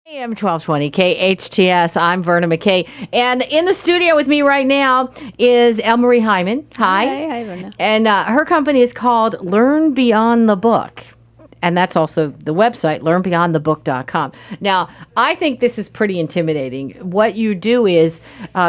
AM 1220 KHTS. I'm Verna McKay. And in the studio with me right now is Elmarie Hyman. Hi. Hi, Verna. And her company is called Learn Beyond the Book. And that's also the website, learnbeyondthebook.com. Now, I think this is pretty intimidating. What you do is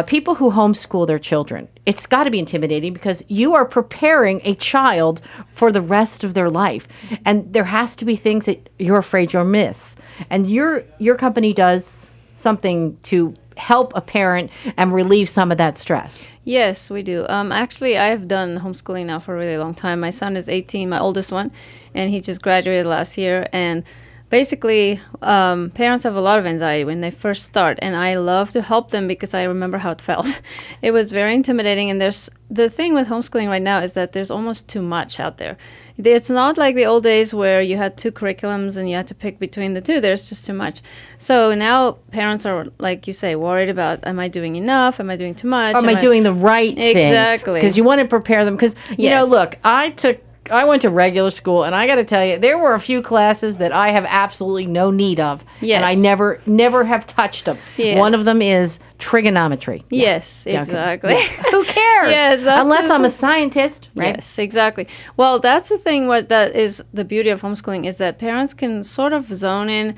people who homeschool their children, it's got to be intimidating because you are preparing a child for the rest of their life. And there has to be things that you're afraid you'll miss. And your company does something to help a parent and relieve some of that stress. Yes, we do. Actually, I've done homeschooling now for a really long time. My son is 18, my oldest one, and he just graduated last year. And basically, parents have a lot of anxiety when they first start, and I love to help them because I remember how it felt. It was very intimidating, and the thing with homeschooling right now is that there's almost too much out there. It's not like the old days where you had two curriculums and you had to pick between the two. There's just too much. So now parents are, like you say, worried about, am I doing enough? Am I doing too much? Am I doing the right things? Exactly. Because you want to prepare them. Because, you know, look, I went to regular school, and I got to tell you, there were a few classes that I have absolutely no need of, and I never have touched them. Yes. One of them is trigonometry. Yes, exactly. Who cares? Yes, unless I'm a scientist, right? Yes, exactly. Well, that's the thing. What that is the beauty of homeschooling is that parents can sort of zone in.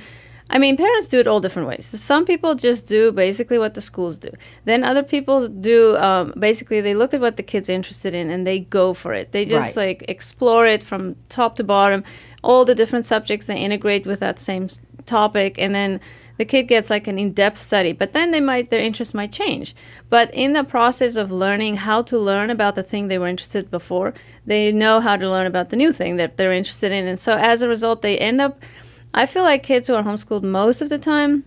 I mean, parents do it all different ways. Some people just do basically what the schools do. Then other people do, basically, they look at what the kid's interested in and they go for it. They just like explore it from top to bottom, all the different subjects they integrate with that same topic. And then the kid gets like an in-depth study, but then their interest might change. But in the process of learning how to learn about the thing they were interested in before, they know how to learn about the new thing that they're interested in. And so as a result, they end up, I feel like kids who are homeschooled most of the time,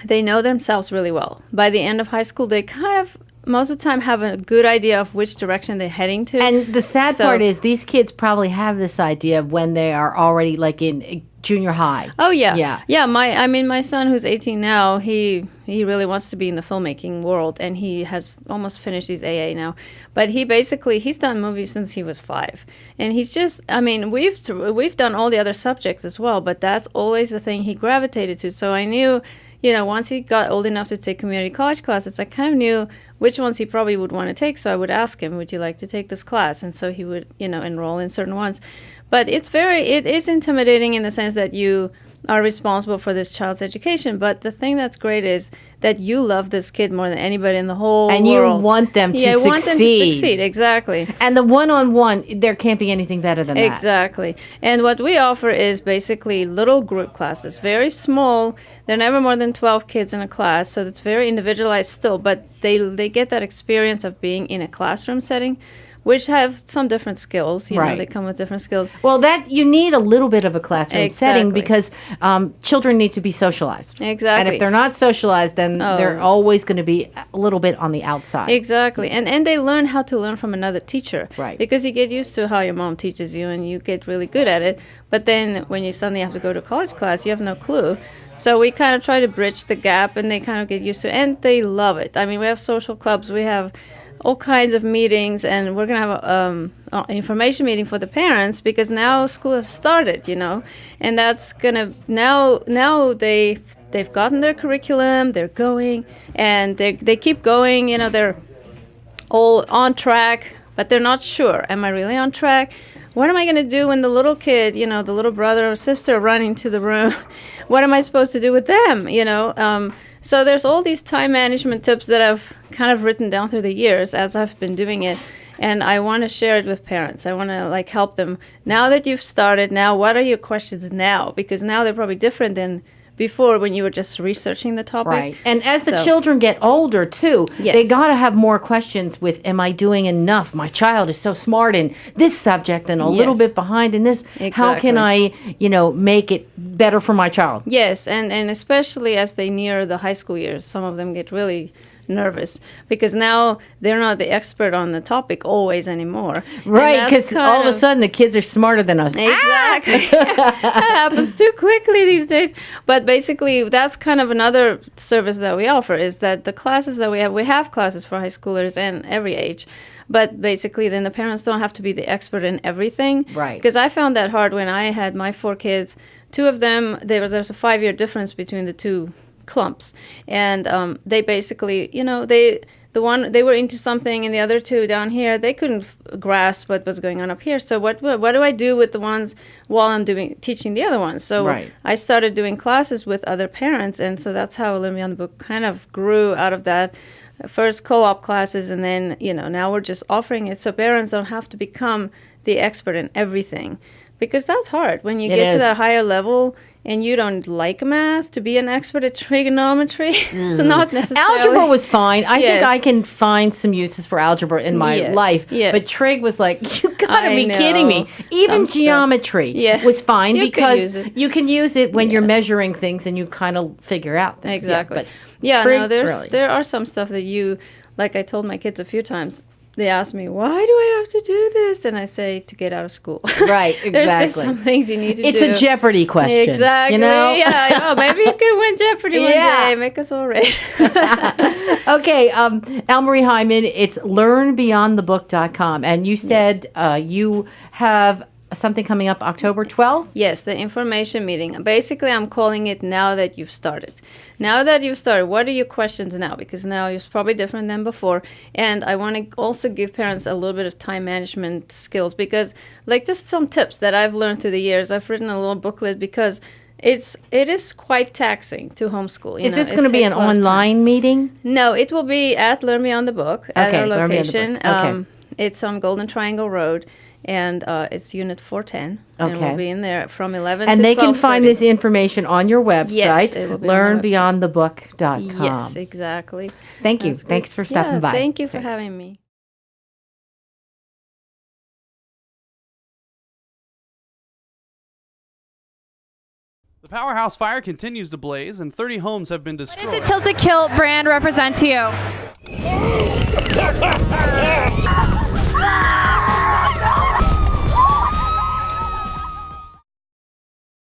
they know themselves really well. By the end of high school, they kind of, most of the time, have a good idea of which direction they're heading to. And the sad part is these kids probably have this idea when they are already like in junior high. Oh, yeah. Yeah, my son who's 18 now, he really wants to be in the filmmaking world, and he has almost finished his AA now. But he's done movies since he was 5. And he's just, I mean, we've done all the other subjects as well, but that's always the thing he gravitated to. So I knew, you know, once he got old enough to take community college classes, I kind of knew which ones he probably would want to take. So I would ask him, would you like to take this class? And so he would, you know, enroll in certain ones. But it is intimidating in the sense that you are responsible for this child's education. But the thing that's great is that you love this kid more than anybody in the whole world. And you want them to succeed. I want them to succeed, exactly. And the one-on-one, there can't be anything better than that. Exactly. And what we offer is basically little group classes, very small. They're never more than 12 kids in a class, so it's very individualized still. But they get that experience of being in a classroom setting, which have some different skills. You know, they come with different skills. Well, that you need a little bit of a classroom setting because children need to be socialized. Exactly. And if they're not socialized, then they're always going to be a little bit on the outside. Exactly. And they learn how to learn from another teacher. Right. Because you get used to how your mom teaches you and you get really good at it. But then when you suddenly have to go to college class, you have no clue. So we kind of try to bridge the gap, and they kind of get used to it. And they love it. I mean, we have social clubs. We have all kinds of meetings, and we're going to have an information meeting for the parents because now school has started, you know, and that's going to now they've gotten their curriculum, they're going, and they keep going, you know, they're all on track, but they're not sure. Am I really on track? What am I going to do when the little kid, you know, the little brother or sister run into the room? What am I supposed to do with them, you know? So there's all these time management tips that I've kind of written down through the years as I've been doing it. And I want to share it with parents. I want to like help them. Now that you've started, now what are your questions now? Because now they're probably different than before when you were just researching the topic. Right. And as the children get older, too, they got to have more questions with, am I doing enough? My child is so smart in this subject and a little bit behind in this. Exactly. How can I, you know, make it better for my child? Yes, and especially as they near the high school years, some of them get really nervous because now they're not the expert on the topic always anymore. Right, because all of a sudden the kids are smarter than us. Exactly. That happens too quickly these days. But basically, that's kind of another service that we offer is that the classes that we have classes for high schoolers and every age. But basically, then the parents don't have to be the expert in everything. Right. Because I found that hard when I had my 4 kids. 2 of them, there's a 5-year difference between the 2 clumps. And they basically, they were into something, and the other 2 down here, they couldn't grasp what was going on up here. So what do I do with the ones while I'm teaching the other ones? So right. I started doing classes with other parents, and so that's how Learn Beyond the Book kind of grew out of that. First co-op classes, and then, now we're just offering it so parents don't have to become the expert in everything. Because that's hard when you get to that higher level and you don't like math to be an expert at trigonometry. It's not necessarily. Algebra was fine. I think I can find some uses for algebra in my life. Yes. But trig was like, you gotta be kidding me. Even geometry was fine because you can use it when you're measuring things and you kind of figure out things. Exactly. Trig, there are some stuff that like I told my kids a few times. They ask me, why do I have to do this? And I say, to get out of school. Right, exactly. There's just some things you need to do. It's a Jeopardy question. Exactly. Yeah. Maybe you can win Jeopardy one day. Make us all rich. Okay. Elmarie Hyman, it's learnbeyondthebook.com. And you said you have something coming up October 12th? Yes, the information meeting. Basically, I'm calling it Now That You've Started. Now that you've started, what are your questions now? Because now it's probably different than before. And I want to also give parents a little bit of time management skills because, just some tips that I've learned through the years. I've written a little booklet because it is quite taxing to homeschool. Is this going to be an online meeting? No, it will be at Learn Beyond the Book at our location. Okay. It's on Golden Triangle Road. And it's Unit 410. Okay. And we'll be in there from 11 and to 12:30. they can find this information on your website, yes, it will be learnbeyondthebook.com. Yes, exactly. Thank you. Thanks for stopping by. Thank you for having me. The Powerhouse Fire continues to blaze, and 30 homes have been destroyed. What does the Tilted Kilt brand represent to you?